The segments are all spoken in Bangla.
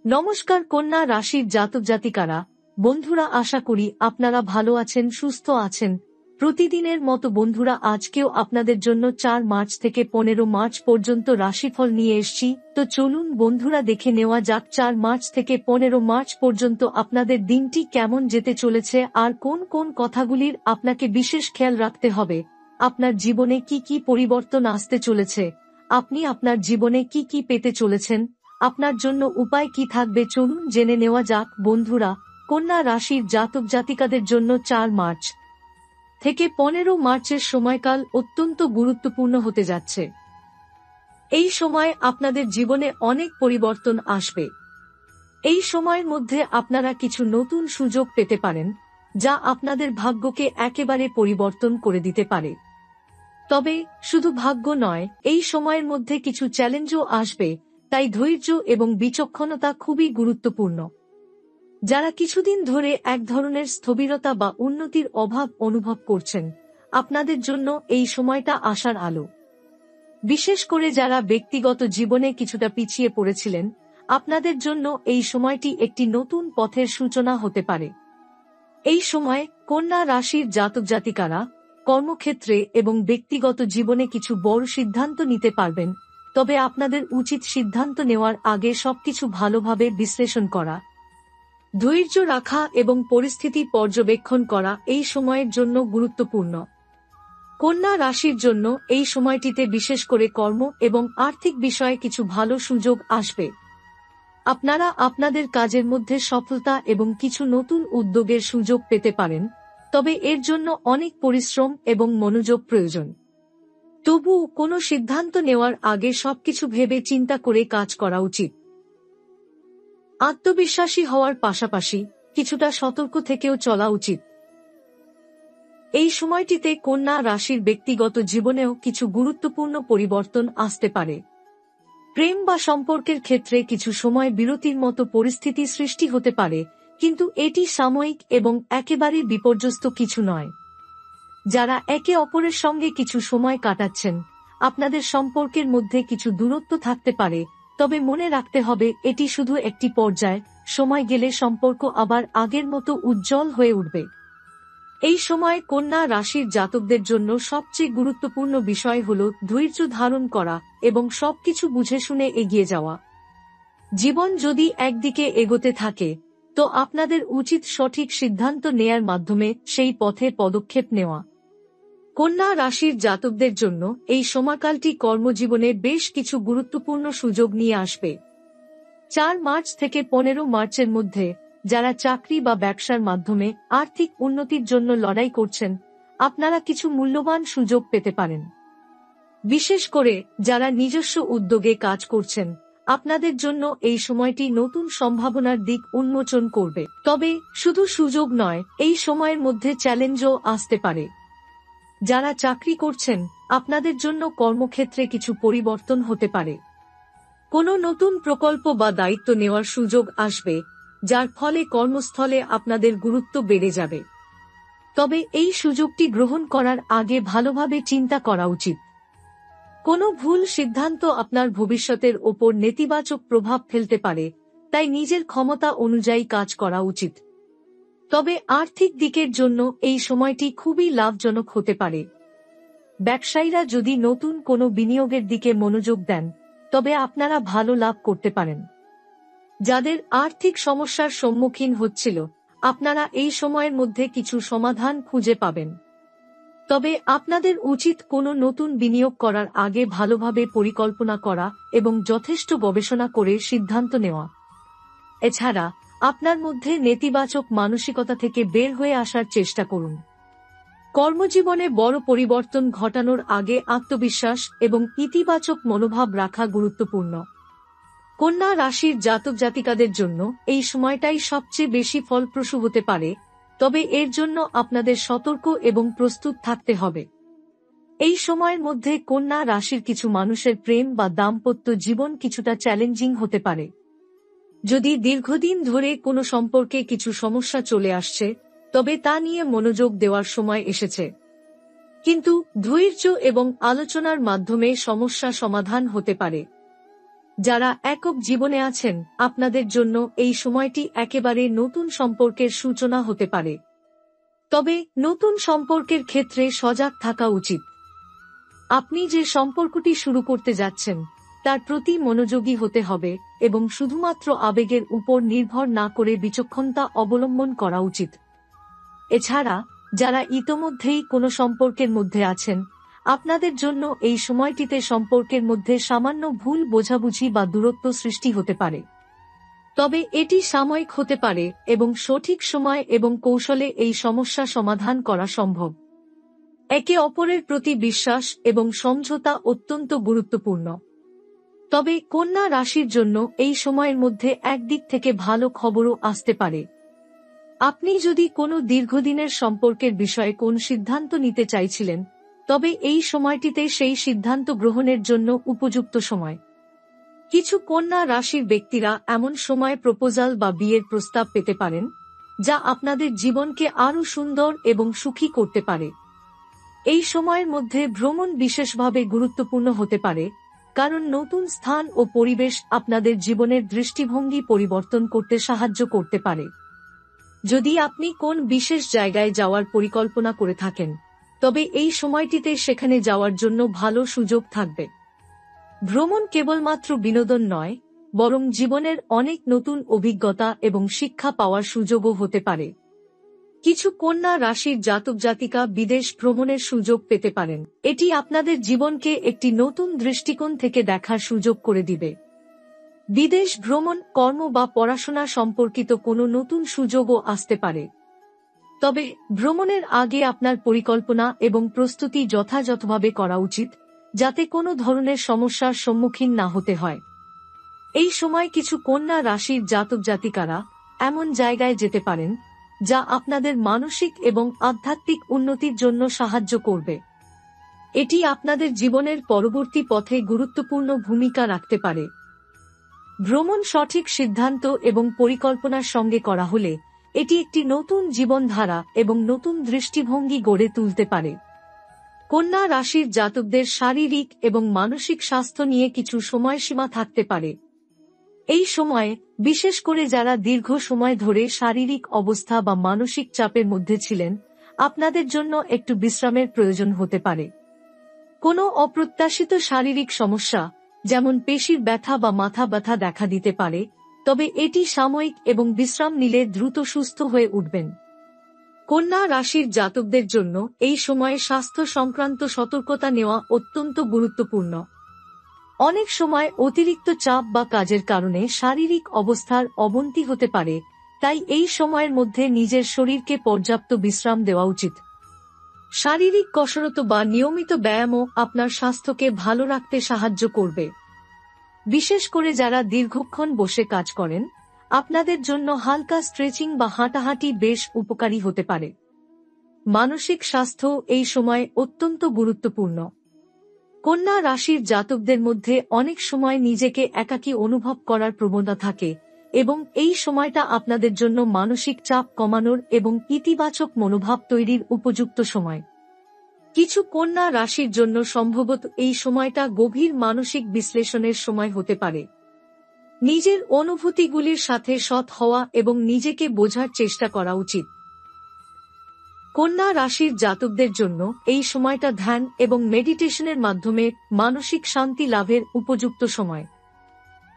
নমস্কার কন্যা রাশির জাতক জাতিকারা, বন্ধুরা, আশা করি আপনারা ভালো আছেন, সুস্থ আছেন। প্রতিদিনের মতো বন্ধুরা, আজকেও আপনাদের জন্য 4 মার্চ থেকে 15 মার্চ পর্যন্ত রাশিফল নিয়ে এসেছি। তো চলুন বন্ধুরা, দেখে নেওয়া যাক 4 মার্চ থেকে 15 মার্চ পর্যন্ত আপনাদের দিনটি কেমন যেতে চলেছে আর কোন কোন কথাগুলির আপনাকে বিশেষ খেয়াল রাখতে হবে। আপনার জীবনে কি কি পরিবর্তন আসতে চলেছে, আপনি আপনার জীবনে কি কি পেতে চলেছেন, আপনার জন্য উপায় কি থাকবে, চলুন জেনে নেওয়া যাক। বন্ধুরা, কন্যা রাশির জাতক জাতিকাদের জন্য 4 মার্চ থেকে 15 মার্চের সময়কাল অত্যন্ত গুরুত্বপূর্ণ হতে যাচ্ছে। এই সময় আপনাদের জীবনে অনেক পরিবর্তন আসবে। এই সময়ের মধ্যে আপনারা কিছু নতুন সুযোগ পেতে পারেন, যা আপনাদের ভাগ্যকে একেবারে পরিবর্তন করে দিতে পারে। তবে শুধু ভাগ্য নয়, এই সময়ের মধ্যে কিছু চ্যালেঞ্জও আসবে, তাই ধৈর্য এবং বিচক্ষণতা খুবই গুরুত্বপূর্ণ। যারা কিছুদিন ধরে এক ধরনের স্থবিরতা বা উন্নতির অভাব অনুভব করছেন, আপনাদের জন্য এই সময়টা আশার আলো। বিশেষ করে যারা ব্যক্তিগত জীবনে কিছুটা পিছিয়ে পড়েছিলেন, আপনাদের জন্য এই সময়টি একটি নতুন পথের সূচনা হতে পারে। এই সময় কন্যা রাশির জাতক জাতিকারা কর্মক্ষেত্রে এবং ব্যক্তিগত জীবনে কিছু বড় সিদ্ধান্ত নিতে পারবেন, তবে আপনাদের উচিত সিদ্ধান্ত নেওয়ার আগে সবকিছু ভালোভাবে বিশ্লেষণ করা, ধৈর্য রাখা এবং পরিস্থিতি পর্যবেক্ষণ করা এই সময়ের জন্য গুরুত্বপূর্ণ। কন্যা রাশির জন্য এই সময়টিতে বিশেষ করে কর্ম এবং আর্থিক বিষয়ে কিছু ভালো সুযোগ আসবে। আপনারা আপনাদের কাজের মধ্যে সফলতা এবং কিছু নতুন উদ্যোগের সুযোগ পেতে পারেন, তবে এর জন্য অনেক পরিশ্রম এবং মনোযোগ প্রয়োজন। তবুও কোনো সিদ্ধান্ত নেওয়ার আগে সবকিছু ভেবে চিন্তা করে কাজ করা উচিত। আত্মবিশ্বাসী হওয়ার পাশাপাশি কিছুটা সতর্ক থেকেও চলা উচিত। এই সময়টিতে কন্যা রাশির ব্যক্তিগত জীবনেও কিছু গুরুত্বপূর্ণ পরিবর্তন আসতে পারে। প্রেম বা সম্পর্কের ক্ষেত্রে কিছু সময় বিরতির মতো পরিস্থিতি সৃষ্টি হতে পারে, কিন্তু এটি সাময়িক এবং একেবারে বিপর্যস্ত কিছু নয়। যারা একে অপরের সঙ্গে কিছু সময় কাটাচ্ছেন, আপনাদের সম্পর্কের মধ্যে কিছু দূরত্ব থাকতে পারে, তবে মনে রাখতে হবে এটি শুধু একটি পর্যায়, সময় গেলে সম্পর্ক আবার আগের মতো উজ্জ্বল হয়ে উঠবে। এই সময় কন্যা রাশির জাতকদের জন্য সবচেয়ে গুরুত্বপূর্ণ বিষয় হল ধৈর্য ধারণ করা এবং সবকিছু বুঝে শুনে এগিয়ে যাওয়া। জীবন যদি একদিকে এগোতে থাকে, তো আপনাদের উচিত সঠিক সিদ্ধান্ত নেয়ার মাধ্যমে সেই পথে পদক্ষেপ নেওয়া। কন্যা রাশির জাতকদের জন্য এই সময়কালটি কর্মজীবনে বেশ কিছু গুরুত্বপূর্ণ সুযোগ নিয়ে আসবে। 4 মার্চ থেকে 15 মার্চের মধ্যে যারা চাকরি বা ব্যবসার মাধ্যমে আর্থিক উন্নতির জন্য লড়াই করছেন, আপনারা কিছু মূল্যবান সুযোগ পেতে পারেন। বিশেষ করে যারা নিজস্ব উদ্যোগে কাজ করছেন, আপনাদের জন্য এই সময়টি নতুন সম্ভাবনার দিক উন্মোচন করবে। তবে শুধু সুযোগ নয়, এই সময়ের মধ্যে চ্যালেঞ্জও আসতে পারে। যারা চাকরি করছেন, আপনাদের জন্য কর্মক্ষেত্রে কিছু পরিবর্তন হতে পারে। কোনো নতুন প্রকল্প বা দায়িত্ব নেওয়ার সুযোগ আসবে, যার ফলে কর্মস্থলে আপনাদের গুরুত্ব বেড়ে যাবে। তবে এই সুযোগটি গ্রহণ করার আগে ভালোভাবে চিন্তা করা উচিত। কোনো ভুল সিদ্ধান্ত আপনার ভবিষ্যতের ওপর নেতিবাচক প্রভাব ফেলতে পারে, তাই নিজের ক্ষমতা অনুযায়ী কাজ করা উচিত। তবে আর্থিক দিকের জন্য এই সময়টি খুবই লাভজনক হতে পারে। ব্যবসায়ীরা যদি নতুন কোনো বিনিয়োগের দিকে মনোযোগ দেন, তবে আপনারা ভালো লাভ করতে পারেন। যাদের আর্থিক সমস্যার সম্মুখীন হচ্ছিল, আপনারা এই সময়ের মধ্যে কিছু সমাধান খুঁজে পাবেন। তবে আপনাদের উচিত কোনো নতুন বিনিয়োগ করার আগে ভালোভাবে পরিকল্পনা করা এবং যথেষ্ট গবেষণা করে সিদ্ধান্ত নেওয়া। এছাড়া আপনার মধ্যে নেতিবাচক মানসিকতা থেকে বের হয়ে আসার চেষ্টা করুন। কর্মজীবনে বড় পরিবর্তন ঘটানোর আগে আত্মবিশ্বাস এবং ইতিবাচক মনোভাব রাখা গুরুত্বপূর্ণ। কন্যা রাশির জাতক জাতিকাদের জন্য এই সময়টাই সবচেয়ে বেশি ফলপ্রসূ হতে পারে, তবে এর জন্য আপনাদের সতর্ক এবং প্রস্তুত থাকতে হবে। এই সময়ের মধ্যে কন্যা রাশির কিছু মানুষের প্রেম বা দাম্পত্য জীবন কিছুটা চ্যালেঞ্জিং হতে পারে। যদি দীর্ঘদিন ধরে কোনো সম্পর্কে কিছু সমস্যা চলে আসছে, তবে তা নিয়ে মনোযোগ দেওয়ার সময় এসেছে। কিন্তু ধৈর্য এবং আলোচনার মাধ্যমে সমস্যা সমাধান হতে পারে। যারা একক জীবনে আছেন আপনাদের জন্য এই সময়টি একেবারে নতুন সম্পর্কের সূচনা হতে পারে। তবে নতুন সম্পর্কের ক্ষেত্রে সজাগ থাকা উচিত। আপনি যে সম্পর্কটি শুরু করতে যাচ্ছেন তার প্রতি মনোযোগী হতে হবে এবং শুধুমাত্র আবেগের উপর নির্ভর না করে বিচক্ষণতা অবলম্বন করা উচিত। এছাড়া যারা ইতোমধ্যেই কোনো সম্পর্কের মধ্যে আছেন আপনাদের জন্য এই সময়টিতে সম্পর্কের মধ্যে সামান্য ভুল বোঝাবুঝি বা দূরত্ব সৃষ্টি হতে পারে। তবে এটি সাময়িক হতে পারে এবং সঠিক সময় এবং কৌশলে এই সমস্যা সমাধান করা সম্ভব। একে অপরের প্রতি বিশ্বাস এবং সমঝোতা অত্যন্ত গুরুত্বপূর্ণ। তবে কন্যা রাশির জন্য এই সময়ের মধ্যে একদিক থেকে ভালো খবরও আসতে পারে। আপনি যদি কোনো দীর্ঘদিনের সম্পর্কের বিষয়ে কোন সিদ্ধান্ত নিতে চাইছিলেন তবে এই সময়টিতে সেই সিদ্ধান্ত গ্রহণের জন্য উপযুক্ত সময়। কিছু কন্যা রাশির ব্যক্তিরা এমন সময় প্রপোজাল বা বিয়ের প্রস্তাব পেতে পারেন যা আপনাদের জীবনকে আরও সুন্দর এবং সুখী করতে পারে। এই সময়ের মধ্যে ভ্রমণ বিশেষভাবে গুরুত্বপূর্ণ হতে পারে কারণ নতুন স্থান ও পরিবেশ আপনাদের জীবনের দৃষ্টিভঙ্গি পরিবর্তন করতে সাহায্য করতে পারে। যদি আপনি কোন বিশেষ জায়গায় যাওয়ার পরিকল্পনা করে থাকেন তবে এই সময়টিতে সেখানে যাওয়ার জন্য ভালো সুযোগ থাকবে। ভ্রমণ কেবলমাত্র বিনোদন নয় বরং জীবনের অনেক নতুন অভিজ্ঞতা এবং শিক্ষা পাওয়ার সুযোগও হতে পারে। কিছু কন্যা রাশির জাতক জাতিকা বিদেশ ভ্রমণের সুযোগ পেতে পারেন। এটি আপনাদের জীবনকে একটি নতুন দৃষ্টিকোণ থেকে দেখার সুযোগ করে দিবে। বিদেশ ভ্রমণ, কর্ম বা পড়াশোনা সম্পর্কিত কোনো নতুন সুযোগও আসতে পারে। তবে ভ্রমণের আগে আপনার পরিকল্পনা এবং প্রস্তুতি যথাযথভাবে করা উচিত যাতে কোনো ধরনের সমস্যার সম্মুখীন না হতে হয়। এই সময় কিছু কন্যা রাশির জাতক জাতিকারা এমন জায়গায় যেতে পারেন যা আপনাদের মানসিক এবং আধ্যাত্মিক উন্নতির জন্য সাহায্য করবে। এটি আপনাদের জীবনের পরবর্তী পথে গুরুত্বপূর্ণ ভূমিকা রাখতে পারে। ভ্রমণ সঠিক সিদ্ধান্ত এবং পরিকল্পনার সঙ্গে করা হলে এটি একটি নতুন জীবনধারা এবং নতুন দৃষ্টিভঙ্গি গড়ে তুলতে পারে। কন্যা রাশির জাতকদের শারীরিক এবং মানসিক স্বাস্থ্য নিয়ে কিছু সময়সীমা থাকতে পারে। এই সময়ে বিশেষ করে যারা দীর্ঘ সময় ধরে শারীরিক অবস্থা বা মানসিক চাপের মধ্যে ছিলেন আপনাদের জন্য একটু বিশ্রামের প্রয়োজন হতে পারে। কোনো অপ্রত্যাশিত শারীরিক সমস্যা যেমন পেশির ব্যথা বা মাথা ব্যথা দেখা দিতে পারে, তবে এটি সাময়িক এবং বিশ্রাম নিলে দ্রুত সুস্থ হয়ে উঠবেন। কন্যা রাশির জাতকদের জন্য এই সময়ে স্বাস্থ্য সংক্রান্ত সতর্কতা নেওয়া অত্যন্ত গুরুত্বপূর্ণ। অনেক সময় অতিরিক্ত চাপ বা কাজের কারণে শারীরিক অবস্থার অবনতি হতে পারে, তাই এই সময়ের মধ্যে নিজের শরীরকে পর্যাপ্ত বিশ্রাম দেওয়া উচিত। শারীরিক কসরত বা নিয়মিত ব্যায়ামও আপনার স্বাস্থ্যকে ভালো রাখতে সাহায্য করবে। বিশেষ করে যারা দীর্ঘক্ষণ বসে কাজ করেন আপনাদের জন্য হালকা স্ট্রেচিং বা হাঁটাহাঁটি বেশ উপকারী হতে পারে। মানসিক স্বাস্থ্য এই সময় অত্যন্ত গুরুত্বপূর্ণ। কন্যা রাশির জাতকদের মধ্যে অনেক সময় নিজেকে একাকী অনুভব করার প্রবণতা থাকে এবং এই সময়টা আপনাদের জন্য মানসিক চাপ কমানোর এবং ইতিবাচক মনোভাব তৈরির উপযুক্ত সময়। কিছু কন্যা রাশির জন্য সম্ভবত এই সময়টা গভীর মানসিক বিশ্লেষণের সময় হতে পারে। নিজের অনুভূতিগুলির সাথে সৎ হওয়া এবং নিজেকে বোঝার চেষ্টা করা উচিত। কন্যা রাশির জাতকদের জন্য এই সময়টা ধ্যান এবং মেডিটেশনের মাধ্যমে মানসিক শান্তি লাভের উপযুক্ত সময়।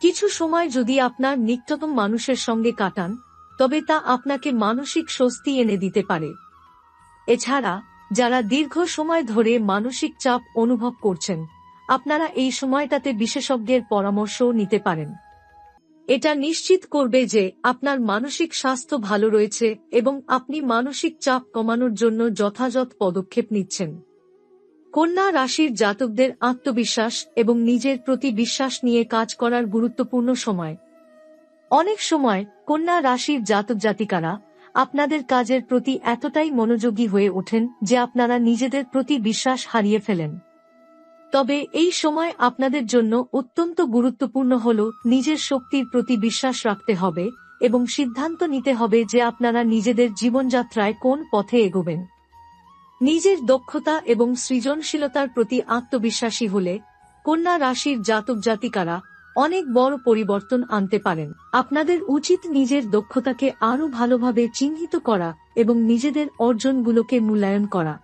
কিছু সময় যদি আপনার নিকটতম মানুষের সঙ্গে কাটান তবে তা আপনাকে মানসিক স্বস্তি এনে দিতে পারে। এছাড়া যারা দীর্ঘ সময় ধরে মানসিক চাপ অনুভব করছেন আপনারা এই সময়টাতে বিশেষজ্ঞের পরামর্শও নিতে পারেন। এটা নিশ্চিত করবে যে আপনার মানসিক স্বাস্থ্য ভালো রয়েছে এবং আপনি মানসিক চাপ কমানোর জন্য যথাযথ পদক্ষেপ নিচ্ছেন। কন্যা রাশির জাতকদের আত্মবিশ্বাস এবং নিজের প্রতি বিশ্বাস নিয়ে কাজ করার গুরুত্বপূর্ণ সময়। অনেক সময় কন্যা রাশির জাতক জাতিকারা আপনাদের কাজের প্রতি এতটাই মনোযোগী হয়ে ওঠেন যে আপনারা নিজেদের প্রতি বিশ্বাস হারিয়ে ফেলেন। তবে এই সময় আপনাদের জন্য অত্যন্ত গুরুত্বপূর্ণ হল নিজের শক্তির প্রতি বিশ্বাস রাখতে হবে এবং সিদ্ধান্ত নিতে হবে যে আপনারা নিজেদের জীবনযাত্রায় কোন পথে এগোবেন। নিজের দক্ষতা এবং সৃজনশীলতার প্রতি আত্মবিশ্বাসী হলে কন্যা রাশির জাতক জাতিকারা অনেক বড় পরিবর্তন আনতে পারেন। আপনাদের উচিত নিজের দক্ষতাকে আরও ভালোভাবে চিহ্নিত করা এবং নিজেদের অর্জনগুলোকে মূল্যায়ন করা।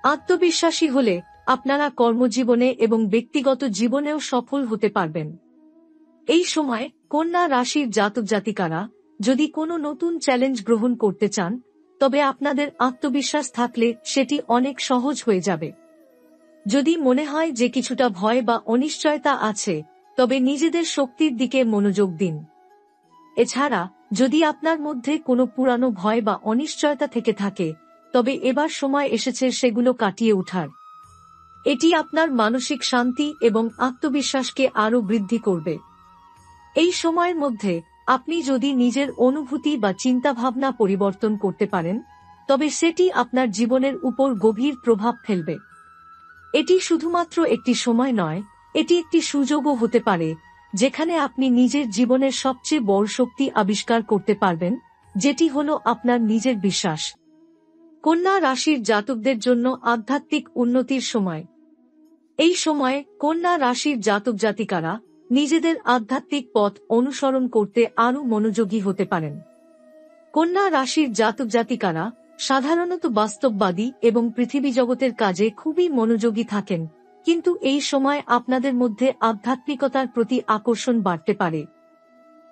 আত্মবিশ্বাসী হলে আপনারা কর্মজীবনে এবং ব্যক্তিগত জীবনেও সফল হতে পারবেন। এই সময় কন্যা রাশির জাতক জাতিকারা যদি কোনো নতুন চ্যালেঞ্জ গ্রহণ করতে চান, তবে আপনাদের আত্মবিশ্বাস থাকলে সেটি অনেক সহজ হয়ে যাবে। যদি মনে হয় যে কিছুটা ভয় বা অনিশ্চয়তা আছে, তবে নিজেদের শক্তির দিকে মনোযোগ দিন। এছাড়া যদি আপনার মধ্যে কোনো পুরানো ভয় বা অনিশ্চয়তা থেকে থাকে, তবে এবার সময় এসেছে সেগুলো কাটিয়ে ওঠার। এটি আপনার মানসিক শান্তি এবং আত্মবিশ্বাসকে আরও বৃদ্ধি করবে। এই সময়ের মধ্যে আপনি যদি নিজের অনুভূতি বা চিন্তাভাবনা পরিবর্তন করতে পারেন, তবে সেটি আপনার জীবনের উপর গভীর প্রভাব ফেলবে। এটি শুধুমাত্র একটি সময় নয়, এটি একটি সুযোগও হতে পারে যেখানে আপনি নিজের জীবনের সবচেয়ে বড় শক্তি আবিষ্কার করতে পারবেন, যেটি হলো আপনার নিজের বিশ্বাস। কন্যা রাশির জাতকদের জন্য আধ্যাত্মিক উন্নতির সময়। এই সময়ে কন্যা রাশির জাতক জাতিকারা নিজেদের আধ্যাত্মিক পথ অনুসরণ করতে আরও মনোযোগী হতে পারেন। কন্যা রাশির জাতক জাতিকারা সাধারণত বাস্তববাদী এবং পৃথিবী জগতের কাজে খুবই মনোযোগী থাকেন, কিন্তু এই সময় আপনাদের মধ্যে আধ্যাত্মিকতার প্রতি আকর্ষণ বাড়তে পারে।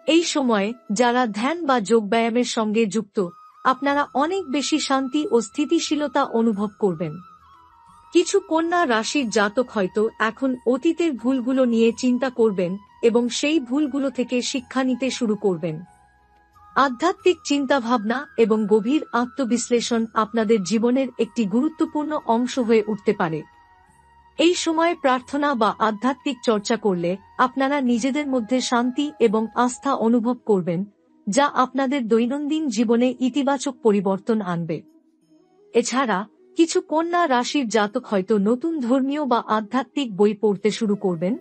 এই সময়ে যারা ধ্যান বা যোগব্যায়ামের সঙ্গে যুক্ত, আপনারা অনেক বেশি শান্তি ও স্থিতিশীলতা অনুভব করবেন। কিছু কন্যা রাশির জাতক হয়তো এখন অতীতের ভুলগুলো নিয়ে চিন্তা করবেন এবং সেই ভুলগুলো থেকে শিক্ষা নিতে শুরু করবেন। আধ্যাত্মিক চিন্তাভাবনা এবং গভীর আত্মবিশ্লেষণ আপনাদের জীবনের একটি গুরুত্বপূর্ণ অংশ হয়ে উঠতে পারে। এই সময়ে প্রার্থনা বা আধ্যাত্মিক চর্চা করলে আপনারা নিজেদের মধ্যে শান্তি এবং আস্থা অনুভব করবেন, যা আপনাদের দৈনন্দিন জীবনে ইতিবাচক পরিবর্তন আনবে। এছাড়া কিছু কন্যা রাশির জাতক হয়তো নতুন ধর্মীয় বা আধ্যাত্মিক বই পড়তে শুরু করবেন,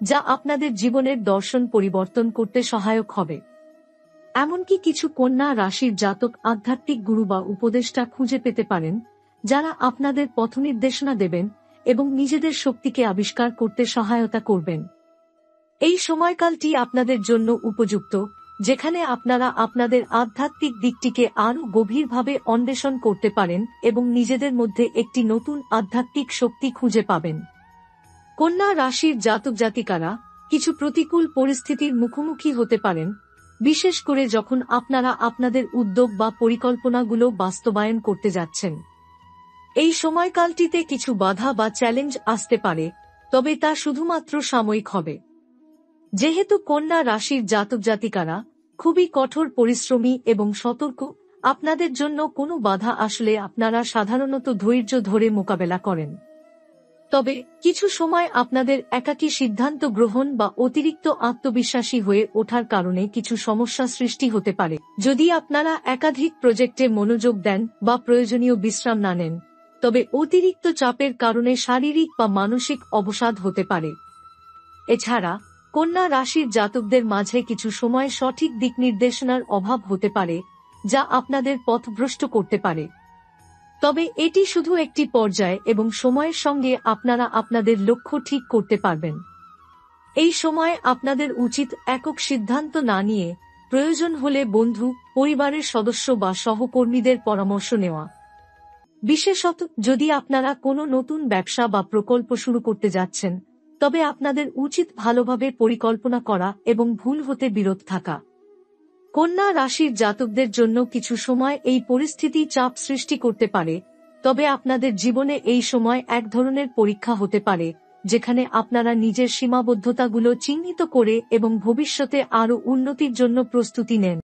যা আপনাদের জীবনের দর্শন পরিবর্তন করতে সহায়ক হবে। এমনকি কিছু কন্যা রাশির জাতক আধ্যাত্মিক গুরু বা উপদেষ্টা খুঁজে পেতে পারেন, যারা আপনাদের পথনির্দেশনা দেবেন এবং নিজেদের শক্তিকে আবিষ্কার করতে সহায়তা করবেন। এই সময়কালটি আপনাদের জন্য উপযুক্ত, যেখানে আপনারা আপনাদের আধ্যাত্মিক দিকটিকে আরও গভীরভাবে অন্বেষণ করতে পারেন এবং নিজেদের মধ্যে একটি নতুন আধ্যাত্মিক শক্তি খুঁজে পাবেন। কন্যা রাশির জাতক জাতিকারা কিছু প্রতিকূল পরিস্থিতির মুখোমুখি হতে পারেন, বিশেষ করে যখন আপনারা আপনাদের উদ্যোগ বা পরিকল্পনাগুলো বাস্তবায়ন করতে যাচ্ছেন। এই সময়কালটিতে কিছু বাধা বা চ্যালেঞ্জ আসতে পারে, তবে তা শুধুমাত্র সাময়িক হবে। যেহেতু কন্যা রাশির জাতক জাতিকারা খুবই কঠোর পরিশ্রমী এবং সতর্ক, আপনাদের জন্য কোনো বাধা আসলে আপনারা সাধারণত ধৈর্য ধরে মোকাবেলা করেন। তবে কিছু সময় আপনাদের একাকী সিদ্ধান্ত গ্রহণ বা অতিরিক্ত আত্মবিশ্বাসী হয়ে ওঠার কারণে কিছু সমস্যা সৃষ্টি হতে পারে। যদি আপনারা একাধিক প্রজেক্টে মনোযোগ দেন বা প্রয়োজনীয় বিশ্রাম না নেন, তবে অতিরিক্ত চাপের কারণে শারীরিক বা মানসিক অবসাদ হতে পারে। এছাড়া কন্যা রাশির জাতকদের মাঝে কিছু সময় সঠিক দিক নির্দেশনার অভাব হতে পারে, যা আপনাদের পথভ্রষ্ট করতে পারে। তবে এটি শুধু একটি পর্যায় এবং সময়ের সঙ্গে আপনারা আপনাদের লক্ষ্য ঠিক করতে পারবেন। এই সময় আপনাদের উচিত একক সিদ্ধান্ত না নিয়ে প্রয়োজন হলে বন্ধু, পরিবারের সদস্য বা সহকর্মীদের পরামর্শ নেওয়া। বিশেষত যদি আপনারা কোনো নতুন ব্যবসা বা প্রকল্প শুরু করতে যাচ্ছেন, তবে আপনাদের উচিত ভালোভাবে পরিকল্পনা করা এবং ভুল হতে বিরত থাকা। কন্যা রাশির জাতকদের জন্য কিছু সময় এই পরিস্থিতি চাপ সৃষ্টি করতে পারে, তবে আপনাদের জীবনে এই সময় এক ধরনের পরীক্ষা হতে পারে, যেখানে আপনারা নিজের সীমাবদ্ধতাগুলো চিহ্নিত করে এবং ভবিষ্যতে আরও উন্নতির জন্য প্রস্তুতি নেন।